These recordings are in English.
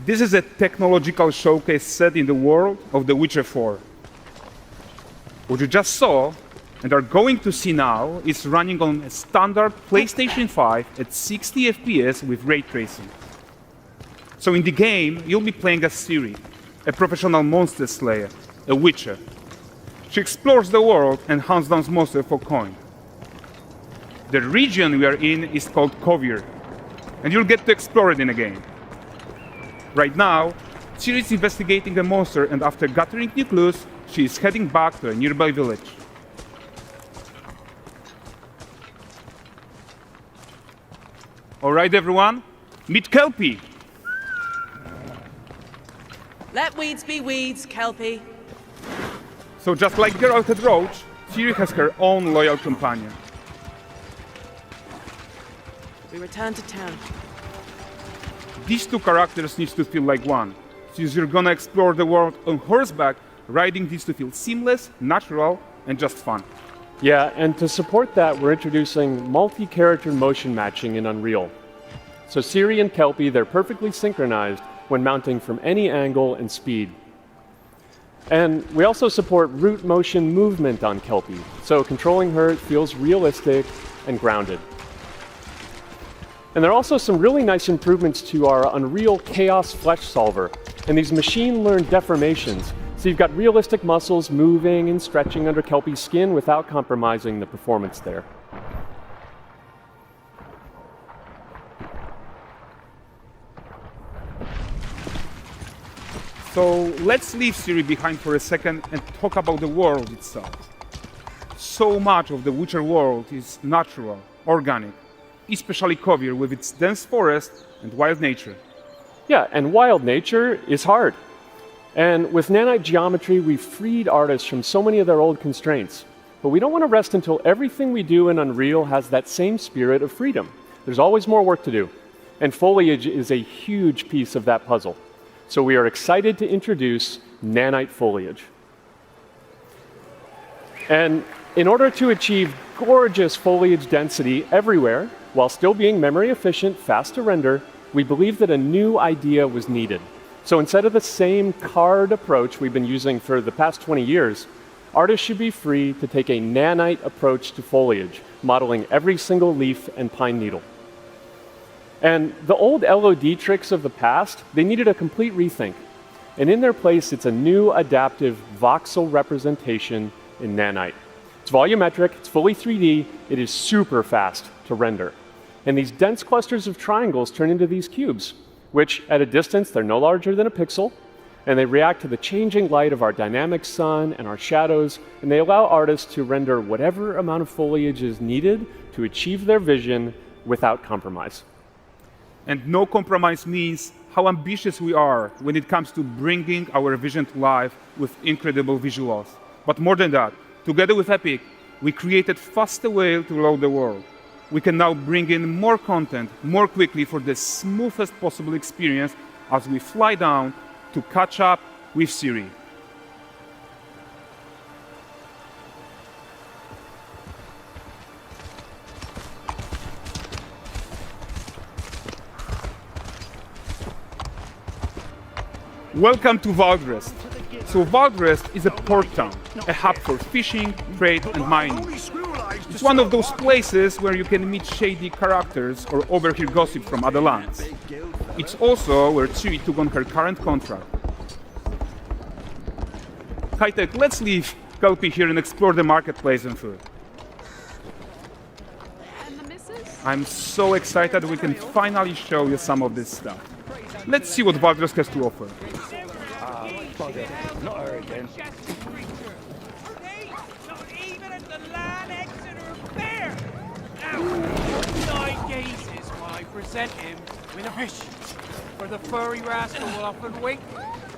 This is a technological showcase set in the world of The Witcher 4. What you just saw and are going to see now is running on a standard PlayStation 5 at 60 FPS with ray tracing. So in the game, you'll be playing as Ciri, a professional monster slayer, a witcher. She explores the world and hunts down monsters for coin. The region we are in is called Kovir, and you'll get to explore it in a game. Right now, Ciri is investigating a monster, and after gathering new clues, she is heading back to a nearby village. All right, everyone, meet Kelpie. Let weeds be weeds, Kelpie. So just like Geralt and Roach, Ciri has her own loyal companion. We return to town. These two characters need to feel like one. Since you're gonna explore the world on horseback, riding needs to feel seamless, natural, and just fun. Yeah, and to support that, we're introducing multi-character motion matching in Unreal. So Ciri and Kelpie, they're perfectly synchronized when mounting from any angle and speed. And we also support root motion movement on Kelpie, so controlling her feels realistic and grounded. And there are also some really nice improvements to our Unreal Chaos Flesh Solver and these machine-learned deformations. So you've got realistic muscles moving and stretching under Kelpie's skin without compromising the performance there. So let's leave Ciri behind for a second and talk about the world itself. So much of the Witcher world is natural, organic, especially Kovir with its dense forest and wild nature. Yeah, and wild nature is hard. And with nanite geometry, we've freed artists from so many of their old constraints. But we don't want to rest until everything we do in Unreal has that same spirit of freedom. There's always more work to do. And foliage is a huge piece of that puzzle. So we are excited to introduce nanite foliage. And in order to achieve gorgeous foliage density everywhere, while still being memory efficient, fast to render, we believe that a new idea was needed. So instead of the same card approach we've been using for the past 20 years, artists should be free to take a nanite approach to foliage, modeling every single leaf and pine needle. And the old LOD tricks of the past, they needed a complete rethink. And in their place, it's a new adaptive voxel representation in nanite. It's volumetric, it's fully 3D, it is super fast to render. And these dense clusters of triangles turn into these cubes, which at a distance, they're no larger than a pixel, and they react to the changing light of our dynamic sun and our shadows, and they allow artists to render whatever amount of foliage is needed to achieve their vision without compromise. And no compromise means how ambitious we are when it comes to bringing our vision to life with incredible visuals. But more than that, together with Epic, we created faster way to load the world. We can now bring in more content more quickly for the smoothest possible experience as we fly down to catch up with Ciri. Welcome to Valdrest. So Valdrest is a port town, a hub for fishing, trade and mining. It's one of those places where you can meet shady characters or overhear gossip from other lands. It's also where Ciri took on her current contract. High-tech, let's leave Kelpie here and explore the marketplace and food. I'm so excited we can finally show you some of this stuff. Let's see what Valdrest has to offer. Not her again. Nine gazes while I present him with a fish. For the furry rascal will often wink,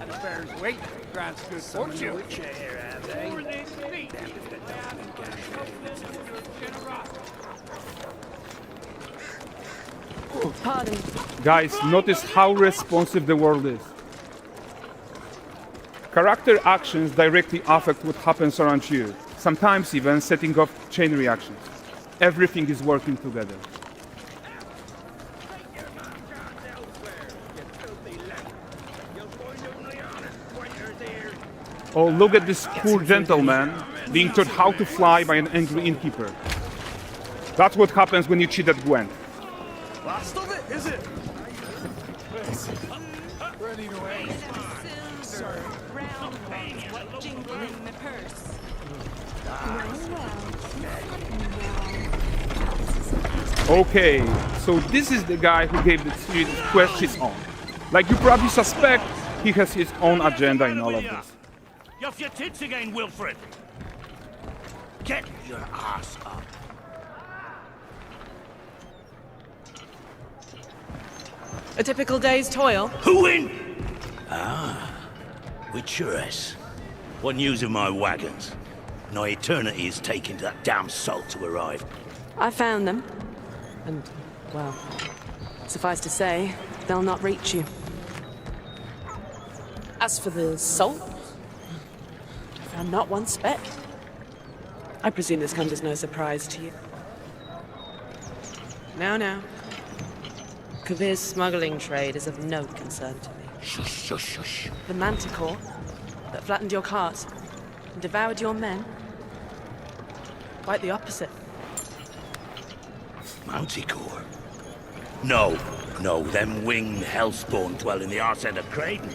and a bear's weight grants good fortune. More than speak. Pardon. Guys, notice how responsive the world is. Character actions directly affect what happens around you, sometimes even setting off chain reactions. Everything is working together. Oh, look at this poor gentleman being taught how to fly by an angry innkeeper. That's what happens when you cheat at Gwent. Last of it, is it? Ready to aim. Jingling the purse. Okay, so this is the guy who gave the quest his own. Like you probably suspect, he has his own agenda in all of this. You're off your tits again, Wilfred. Get your ass up. A typical day's toil. Who in? Witcheress. What news of my wagons? No eternity is taking that damn salt to arrive. I found them. And, well, suffice to say, they'll not reach you. As for the salt, I found not one speck. I presume this comes as no surprise to you. Now. Kavir's smuggling trade is of no concern to me. Shush, shush, shush. The manticore that flattened your cart and devoured your men, quite the opposite. Manticore? No, them winged hellspawn dwell in the arse end of Creighton.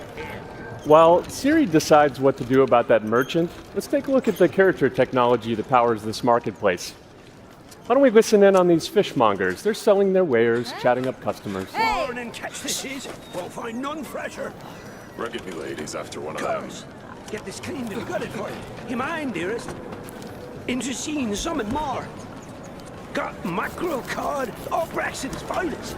While Ciri decides what to do about that merchant, let's take a look at the character technology that powers this marketplace. Why don't we listen in on these fishmongers? They're selling their wares, chatting up customers. Morning, catch fishes. Won't find none fresher. Rugged me ladies after one of them. Get this cleaned and gutted for you. You mind, dearest? Into scene, something more. Got mackerel, cod, all Brexit's finest.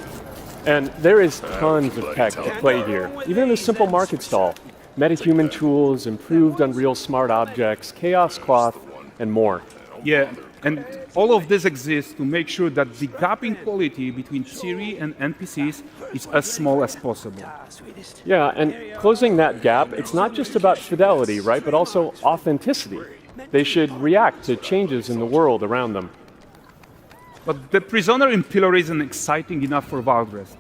And there is tons of tech at play here, even in this simple market stall. Metahuman tools, improved Unreal smart objects, chaos cloth, and more. Yeah, and all of this exists to make sure that the gap in quality between Ciri and NPCs is as small as possible. Yeah, and closing that gap, it's not just about fidelity, right, but also authenticity. They should react to changes in the world around them. But the prisoner in Pillory isn't exciting enough for Valdrest.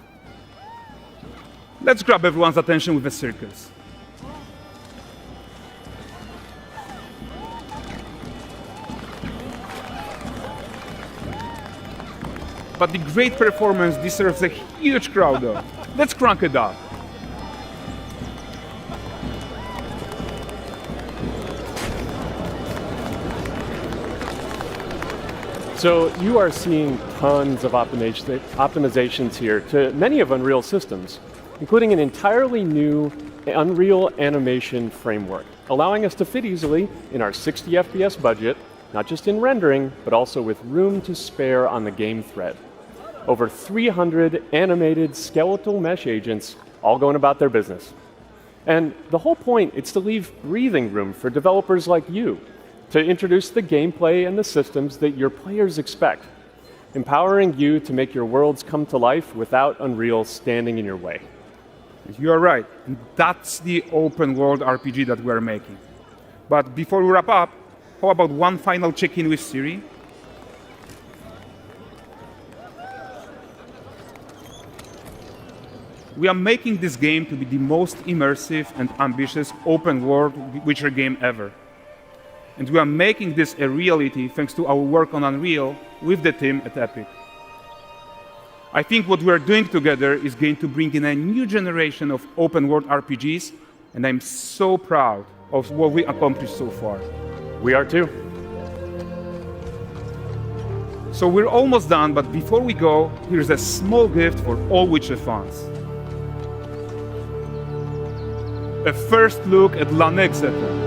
Let's grab everyone's attention with a circus. But the great performance deserves a huge crowd though. Let's crank it up. So you are seeing tons of optimizations here to many of Unreal systems, including an entirely new Unreal animation framework, allowing us to fit easily in our 60 FPS budget, not just in rendering, but also with room to spare on the game thread. Over 300 animated skeletal mesh agents all going about their business. And the whole point is to leave breathing room for developers like you to introduce the gameplay and the systems that your players expect, empowering you to make your worlds come to life without Unreal standing in your way. You are right, and that's the open world RPG that we're making. But before we wrap up, how about one final check-in with Ciri? We are making this game to be the most immersive and ambitious open world Witcher game ever. And we are making this a reality thanks to our work on Unreal with the team at Epic. I think what we are doing together is going to bring in a new generation of open world RPGs, and I'm so proud of what we accomplished so far. We are too. So we're almost done, but before we go, here's a small gift for all Witcher fans. A first look at Lanexeter.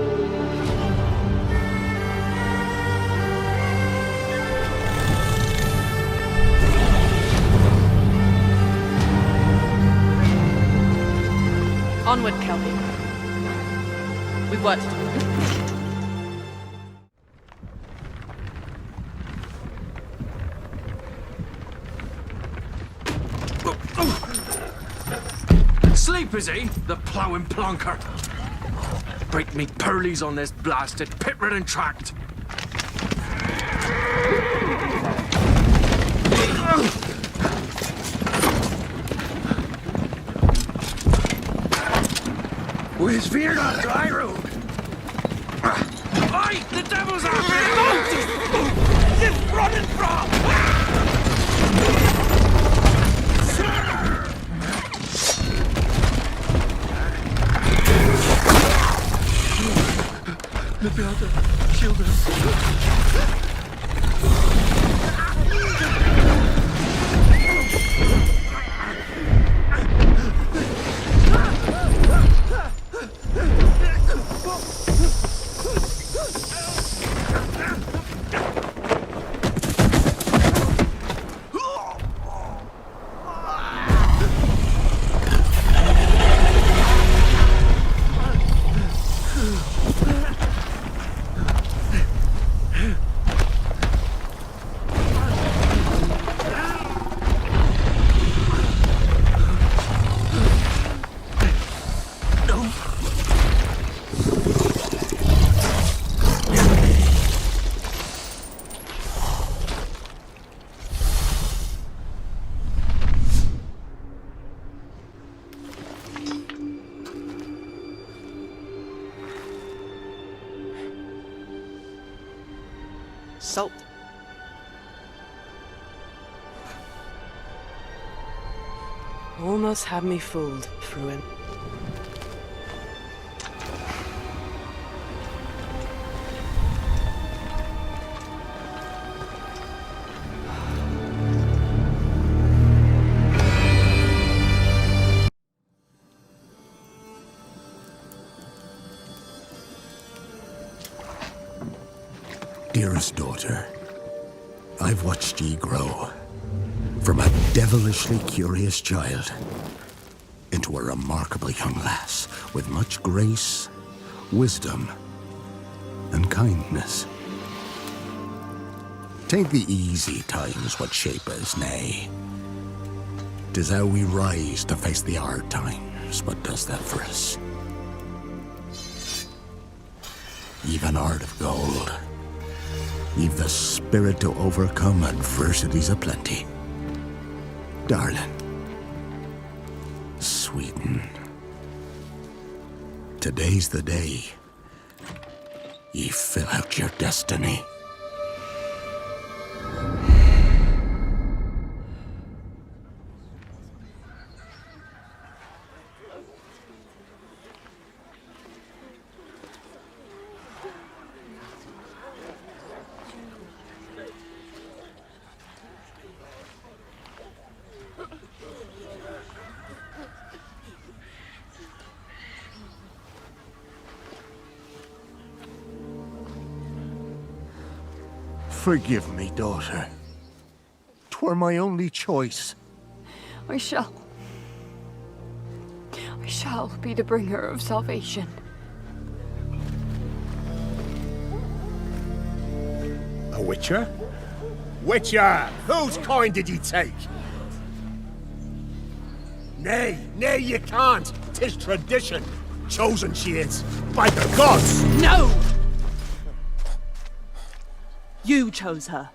Onward, Kelpie. We've worked to do. Sleep, is he? The ploughing plonker. Break me pearlies on this blasted pit-ridden tract. We's veered off dry road. devil's after you running from? Maybe I'll shield us. Salt. Almost had me fooled, Fruin. Dearest daughter, I've watched ye grow from a devilishly curious child into a remarkable young lass with much grace, wisdom, and kindness. Tain't the easy times what shape us, nay. 'Tis how we rise to face the hard times what does that for us. You've an heart of gold. You've the spirit to overcome adversities aplenty. Darling, sweeten. Today's the day ye fill out your destiny. Forgive me, daughter. 'Twere my only choice. I shall be the bringer of salvation. A witcher? Witcher! Whose coin did ye take? Nay, you can't. 'Tis tradition. Chosen she is, by the gods! No! You chose her.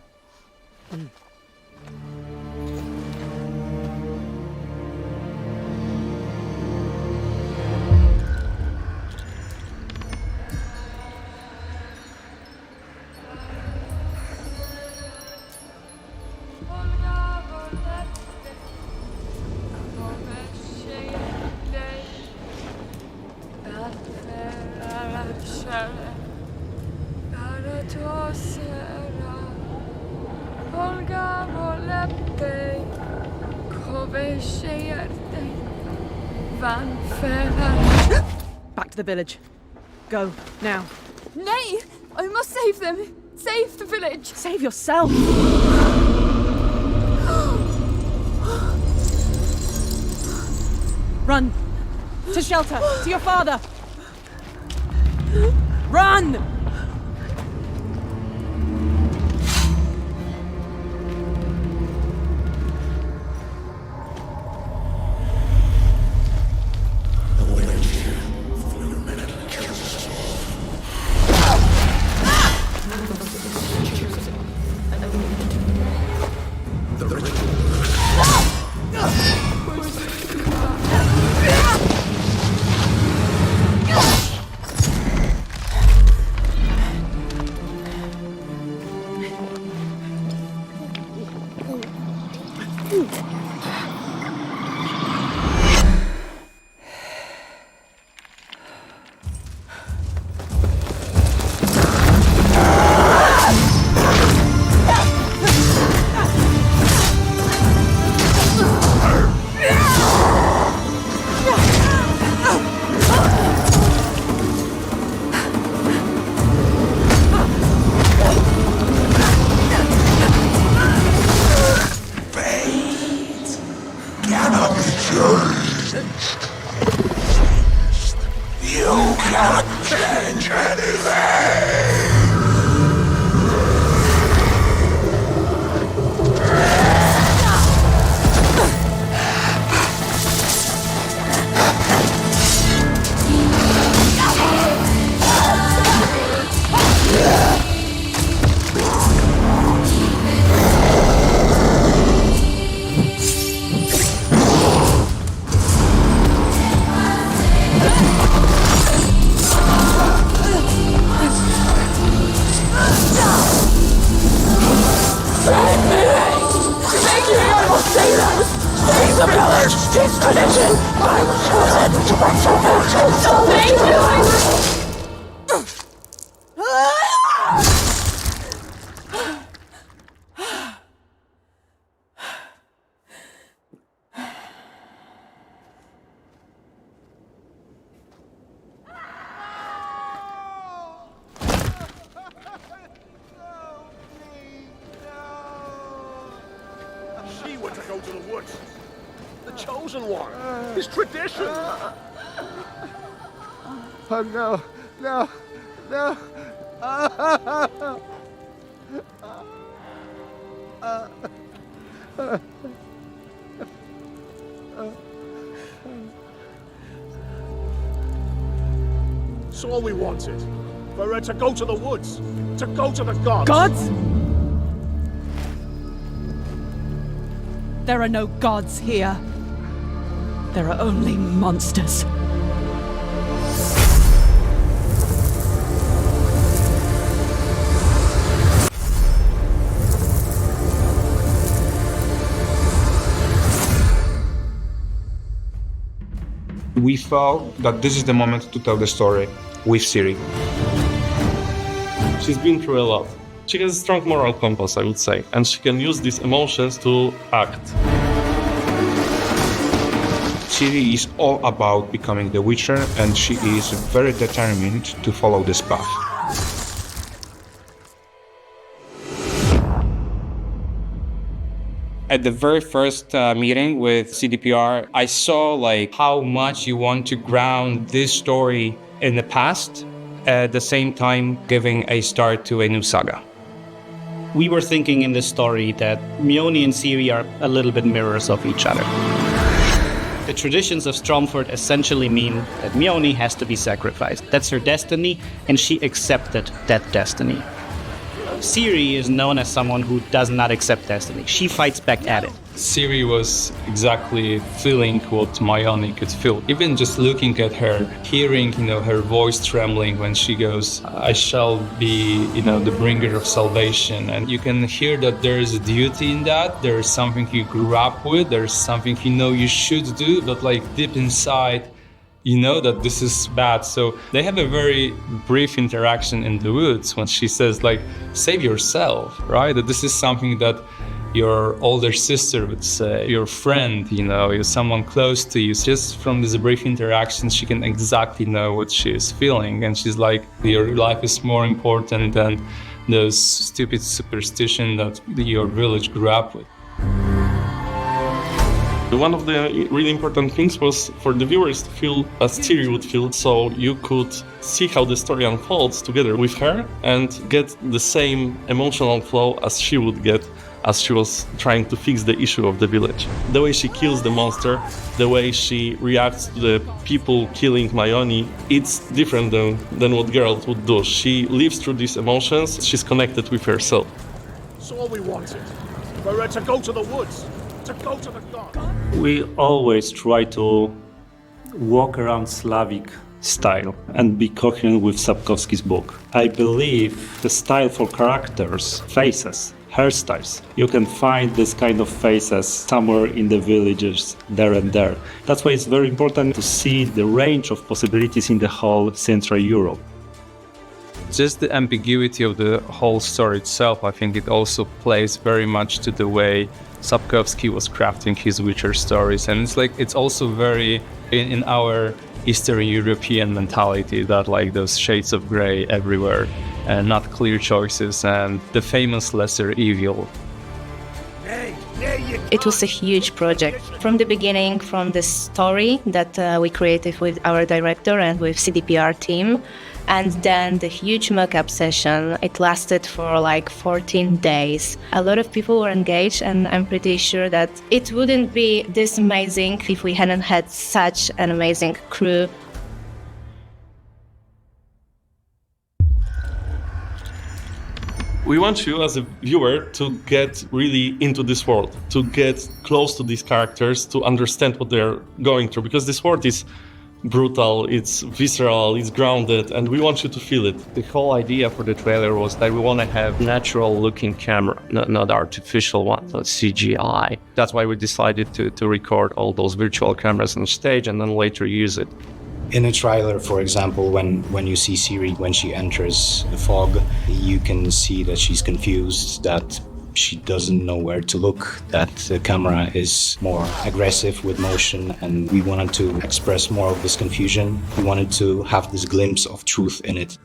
Back to the village. Go, now. Nay! I must save them! Save the village! Save yourself! Run! To shelter! To your father! Run! She were to go to the woods. The chosen one. It's tradition. Oh no, no, no. It's all we wanted. For her to go to the woods. To go to the gods. Gods? There are no gods here. There are only monsters. We felt that this is the moment to tell the story with Ciri. She's been through a lot. She has a strong moral compass, I would say, and she can use these emotions to act. Ciri is all about becoming the Witcher, and she is very determined to follow this path. At the very first meeting with CDPR, I saw how much you want to ground this story in the past, at the same time giving a start to a new saga. We were thinking in this story that Mione and Ciri are a little bit mirrors of each other. The traditions of Stromford essentially mean that Mione has to be sacrificed. That's her destiny, and she accepted that destiny. Ciri is known as someone who does not accept destiny. She fights back at it. Ciri was exactly feeling what Mione could feel. Even just looking at her, hearing, her voice trembling when she goes, I shall be, the bringer of salvation. And you can hear that there is a duty in that. There is something you grew up with. There's something you should do, but deep inside, you know that this is bad. So they have a very brief interaction in the woods when she says, save yourself, right? That this is something that your older sister would say, your friend, you're someone close to you. Just from this brief interaction, she can exactly know what she is feeling. And she's like, your life is more important than those stupid superstitions that your village grew up with. One of the really important things was for the viewers to feel as Ciri would feel, so you could see how the story unfolds together with her and get the same emotional flow as she would get as she was trying to fix the issue of the village. The way she kills the monster, the way she reacts to the people killing Mione, it's different than what Geralt would do. She lives through these emotions, she's connected with herself. It's all we wanted. For her to go to the woods. To go to the gods. We always try to walk around Slavic style and be coherent with Sapkowski's book. I believe the style for characters, faces, hairstyles. You can find this kind of faces somewhere in the villages, there and there. That's why it's very important to see the range of possibilities in the whole Central Europe. Just the ambiguity of the whole story itself, I think it also plays very much to the way Sapkowski was crafting his Witcher stories. And it's also very in our Eastern European mentality, that like those shades of gray everywhere and not clear choices and the famous lesser evil. It was a huge project. From the beginning, from the story that we created with our director and with CDPR team, and then the huge mock-up session. It lasted for like 14 days. A lot of people were engaged, and I'm pretty sure that it wouldn't be this amazing if we hadn't had such an amazing crew. We want you as a viewer to get really into this world, to get close to these characters, to understand what they're going through, because this world is brutal, it's visceral, it's grounded, and we want you to feel it. The whole idea for the trailer was that we want to have natural looking camera, not artificial one, not CGI. That's why we decided to record all those virtual cameras on stage and then later use it. In a trailer, for example, when you see Ciri, when she enters the fog, you can see that she's confused, that she doesn't know where to look, that the camera is more aggressive with motion, and we wanted to express more of this confusion. We wanted to have this glimpse of truth in it.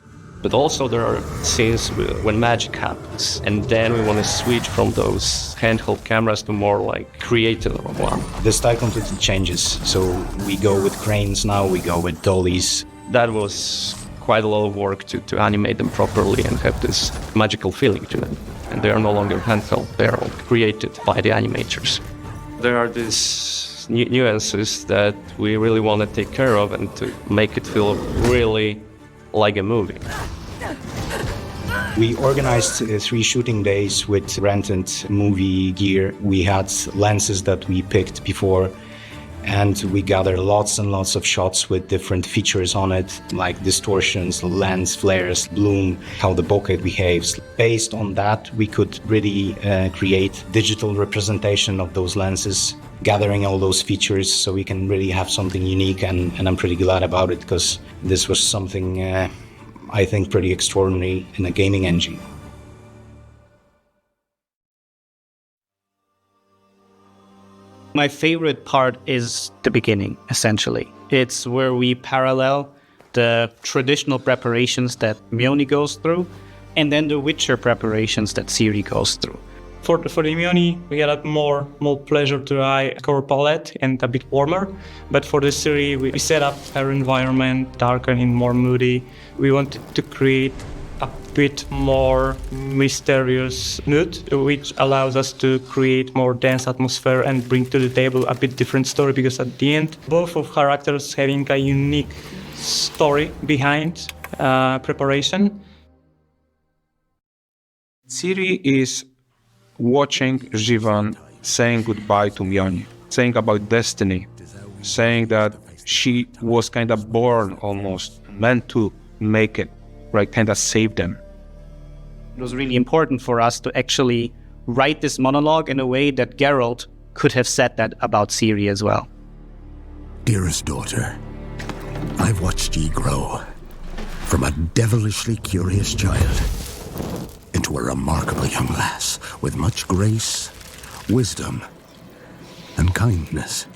But also there are scenes when magic happens, and then we want to switch from those handheld cameras to more like creative one. The style completely changes, so we go with cranes now, we go with dollies. That was quite a lot of work to animate them properly and have this magical feeling to them. And they are no longer handheld, they are all created by the animators. There are these nuances that we really want to take care of and to make it feel really like a movie. We organized 3 shooting days with rented movie gear. We had lenses that we picked before, and we gathered lots and lots of shots with different features on it, like distortions, lens flares, bloom, how the bokeh behaves. Based on that, we could really create digital representation of those lenses, gathering all those features so we can really have something unique, and I'm pretty glad about it, because this was something I think pretty extraordinary in a gaming engine. My favorite part is the beginning, essentially. It's where we parallel the traditional preparations that Mjolnir goes through, and then the Witcher preparations that Ciri goes through. For the Mjolnir, we had a more pleasure to eye color palette and a bit warmer. But for the Ciri, we set up our environment darker and more moody. We wanted to create a bit more mysterious mood, which allows us to create more dense atmosphere and bring to the table a bit different story, because at the end, both of characters having a unique story behind preparation. Ciri is watching Jivan saying goodbye to Mjolnir, saying about destiny, saying that she was kind of born almost, meant to make it, right, kind of save them. It was really important for us to actually write this monologue in a way that Geralt could have said that about Ciri as well. Dearest daughter, I've watched ye grow from a devilishly curious child into a remarkable young lass with much grace, wisdom, and kindness.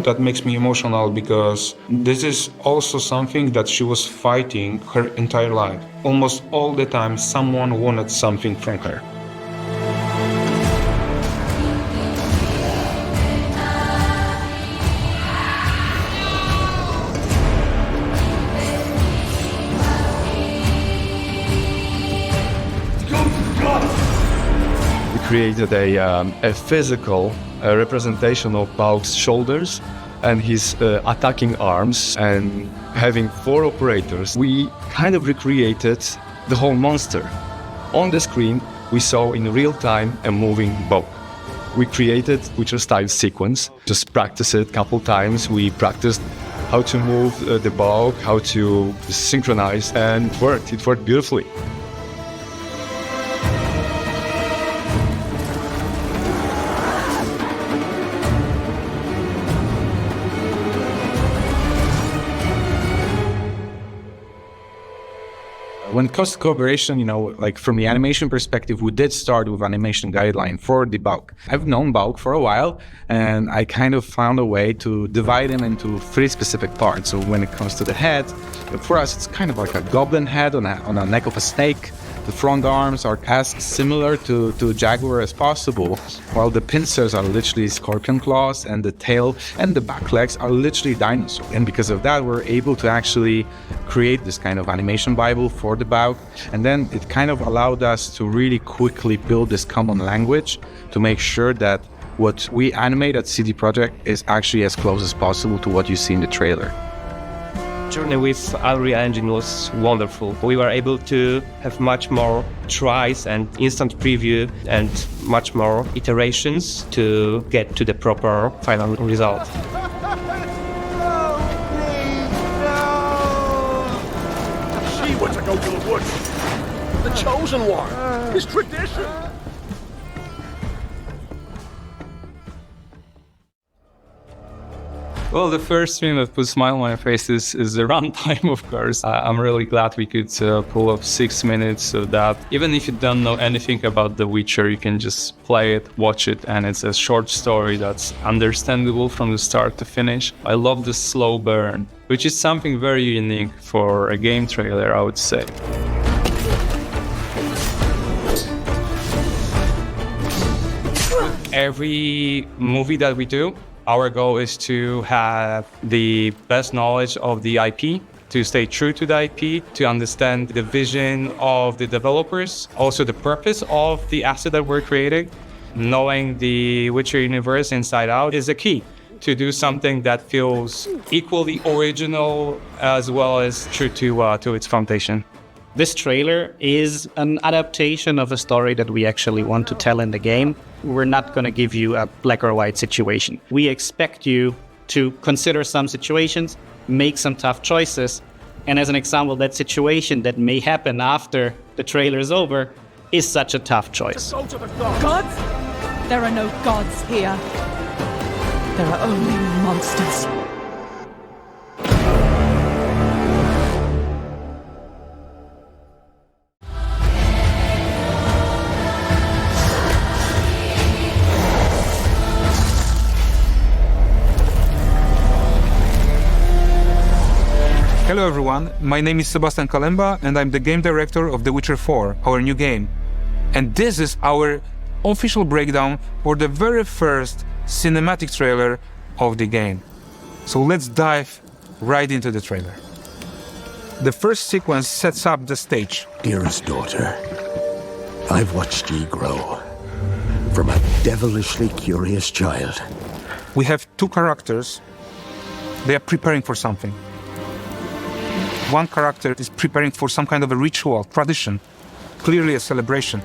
That makes me emotional, because this is also something that she was fighting her entire life. Almost all the time, someone wanted something from her. Created a physical representation of Balk's shoulders and his attacking arms, and having 4 operators, we kind of recreated the whole monster. On the screen, we saw in real time a moving bow. We created Witcher-style sequence, just practiced it a couple times. We practiced how to move the bow, how to synchronize, and it worked beautifully. When it comes to collaboration, like from the animation perspective, we did start with animation guideline for the bulk. I've known bulk for a while, and I kind of found a way to divide him into 3 specific parts. So when it comes to the head, for us, it's kind of like a goblin head on a neck of a snake. The front arms are as similar to jaguar as possible, while the pincers are literally scorpion claws, and the tail and the back legs are literally dinosaur. And because of that, we're able to actually create this kind of animation Bible for the Bauk. And then it kind of allowed us to really quickly build this common language to make sure that what we animate at CD Projekt is actually as close as possible to what you see in the trailer. Journey with Unreal Engine was wonderful. We were able to have much more tries and instant preview and much more iterations to get to the proper final result. She wants to go to the woods. The chosen one. It's tradition. Well, the first thing that puts a smile on my face is the runtime, of course. I'm really glad we could pull up 6 minutes so that even if you don't know anything about The Witcher, you can just play it, watch it, and it's a short story that's understandable from the start to finish. I love the slow burn, which is something very unique for a game trailer, I would say. Every movie that we do, our goal is to have the best knowledge of the IP, to stay true to the IP, to understand the vision of the developers, also the purpose of the asset that we're creating. Knowing the Witcher universe inside out is a key to do something that feels equally original as well as true to its foundation. This trailer is an adaptation of a story that we actually want to tell in the game. We're not going to give you a black or white situation. We expect you to consider some situations, make some tough choices, and as an example, that situation that may happen after the trailer is over is such a tough choice. Gods? There are no gods here. There are only monsters. Hello everyone, my name is Sebastian Kalemba and I'm the game director of The Witcher 4, our new game. And this is our official breakdown for the very first cinematic trailer of the game. So let's dive right into the trailer. The first sequence sets up the stage. Dearest daughter, I've watched ye grow from a devilishly curious child. We have 2 characters. They are preparing for something. One character is preparing for some kind of a ritual, tradition, clearly a celebration.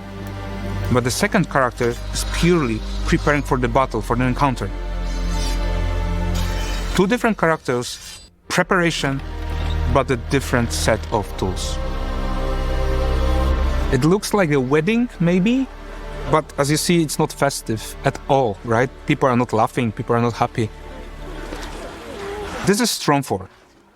But the second character is purely preparing for the battle, for the encounter. 2 different characters, preparation, but a different set of tools. It looks like a wedding, maybe, but as you see, it's not festive at all, right? People are not laughing, people are not happy. This is Stromford.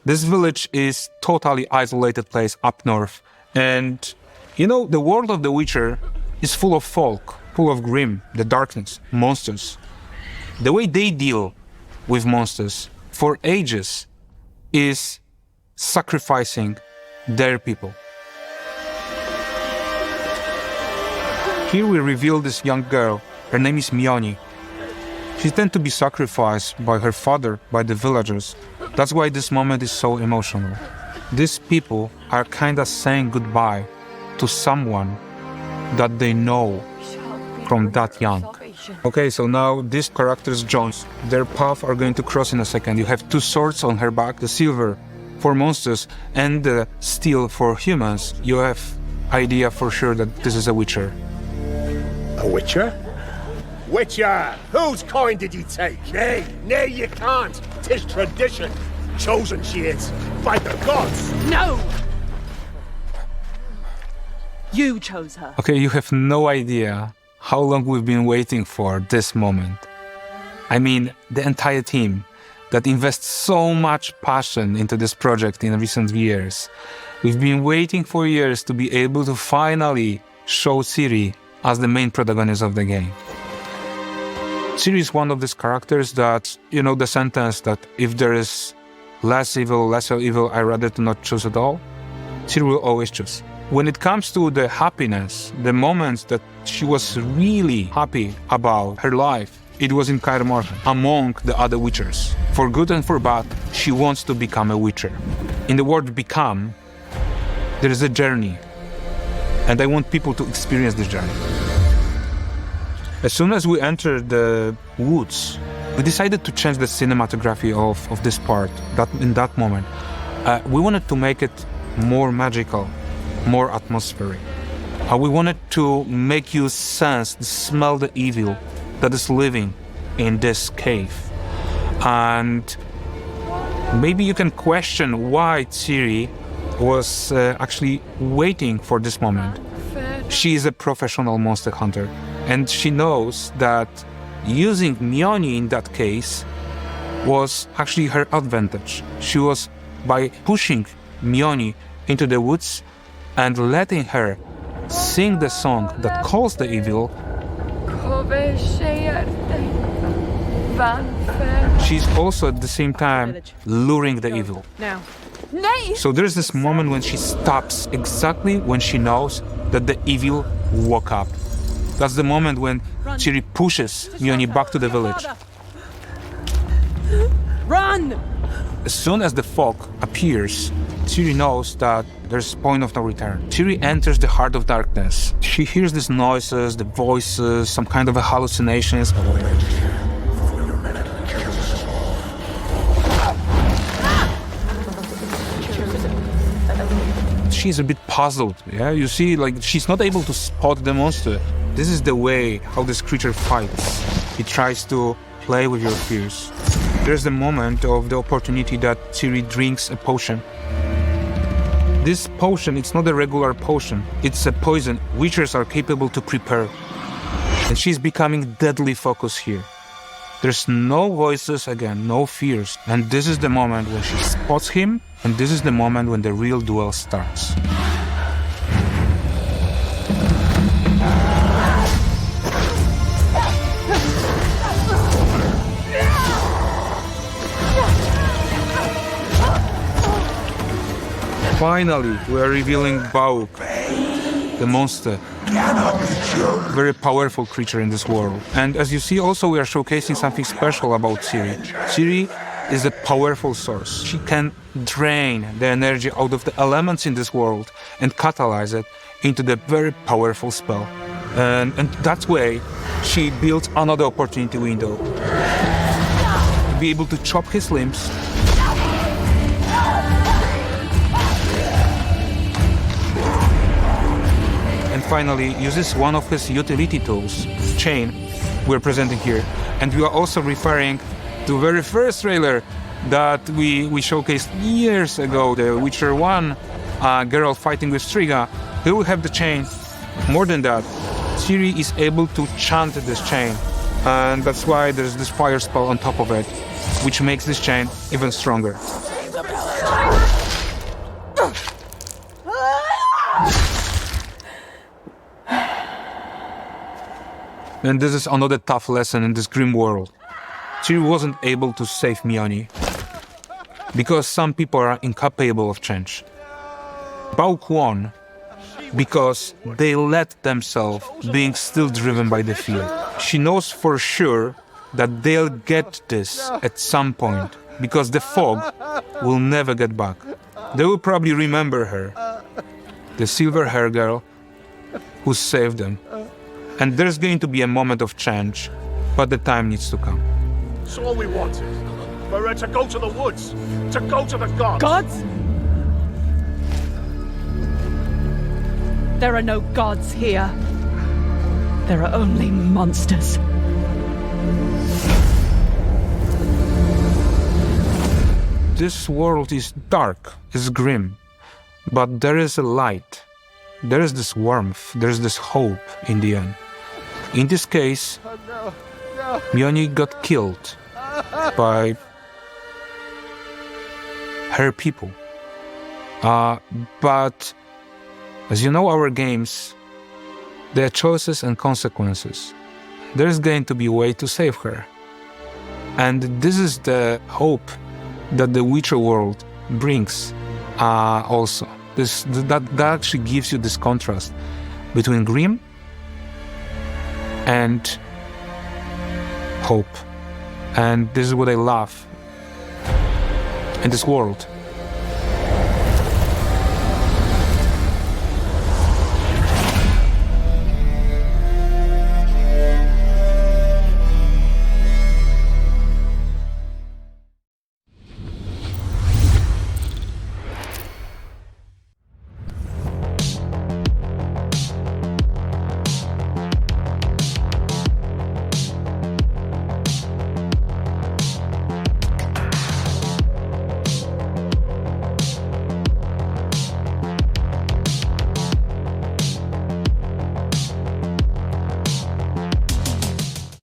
This village is totally isolated place up north. And, the world of The Witcher is full of folk, full of grim, the darkness, monsters. The way they deal with monsters for ages is sacrificing their people. Here we reveal this young girl. Her name is Mioni. She tends to be sacrificed by her father, by the villagers. That's why this moment is so emotional. These people are kinda saying goodbye to someone that they know from that young. Okay, so now these characters join. Their paths are going to cross in a second. You have 2 swords on her back, the silver for monsters and the steel for humans. You have idea for sure that this is a Witcher. A Witcher? Witcher! Whose coin did you take? Nay, you can't. 'Tis tradition. Chosen she is, by the gods. No! You chose her. Okay, you have no idea how long we've been waiting for this moment. I mean, the entire team that invests so much passion into this project in recent years. We've been waiting for years to be able to finally show Ciri as the main protagonist of the game. Ciri is one of these characters that, you know, the sentence that if there is less evil, lesser evil, I'd rather to not choose at all. Ciri will always choose. When it comes to the happiness, the moments that she was really happy about her life, it was in Kaer Morhen, among the other Witchers. For good and for bad, she wants to become a Witcher. In the word become, there is a journey, and I want people to experience this journey. As soon as we entered the woods, we decided to change the cinematography of this part. In that moment, we wanted to make it more magical, more atmospheric. We wanted to make you smell the evil that is living in this cave. And maybe you can question why Ciri was actually waiting for this moment. She is a professional monster hunter, and she knows that using Mioni in that case was actually her advantage. She was, by pushing Mioni into the woods and letting her sing the song that calls the evil, she's also at the same time luring the evil. Now. So there's this moment when she stops exactly when she knows that the evil woke up. That's the moment when Ciri pushes Mioni back to the village. Run! As soon as the fog appears, Ciri knows that there's point of no return. Ciri enters the heart of darkness. She hears these noises, the voices, some kind of hallucinations. She's a bit puzzled, yeah? You see, like, she's not able to spot the monster. This is the way how this creature fights. It tries to play with your fears. There's the moment of the opportunity that Ciri drinks a potion. This potion, it's not a regular potion. It's a poison witchers are capable to prepare. And she's becoming deadly focused here. There's no voices again, no fears. And this is the moment when she spots him, and this is the moment when the real duel starts. Finally, we are revealing Bauk, the monster. Very powerful creature in this world. And as you see, also we are showcasing something special about Ciri. Ciri is a powerful source. She can drain the energy out of the elements in this world and catalyze it into the very powerful spell. And that way, she builds another opportunity window. To be able to chop his limbs, and finally uses one of his utility tools, chain, we're presenting here. And we are also referring to the very first trailer that we showcased years ago, the Witcher 1, Geralt fighting with Striga. He will have the chain. More than that, Ciri is able to chant this chain, and that's why there's this fire spell on top of it, which makes this chain even stronger. And this is another tough lesson in this grim world. Ciri wasn't able to save Mioni, because some people are incapable of change. Bauk won because they let themselves being still driven by the fear. She knows for sure that they'll get this at some point, because the fog will never get back. They will probably remember her, the silver-haired girl who saved them. And there's going to be a moment of change, but the time needs to come. That's all we wanted. We're to go to the woods, to go to the gods. Gods? There are no gods here. There are only monsters. This world is dark, is grim, but there is a light. There is this warmth, there is this hope in the end. In this case, Mioni got killed by her people. But as you know, our games, there are choices and consequences. There's going to be a way to save her. And this is the hope that the Witcher world brings also. That actually gives you this contrast between grim and hope. And this is what I love in this world.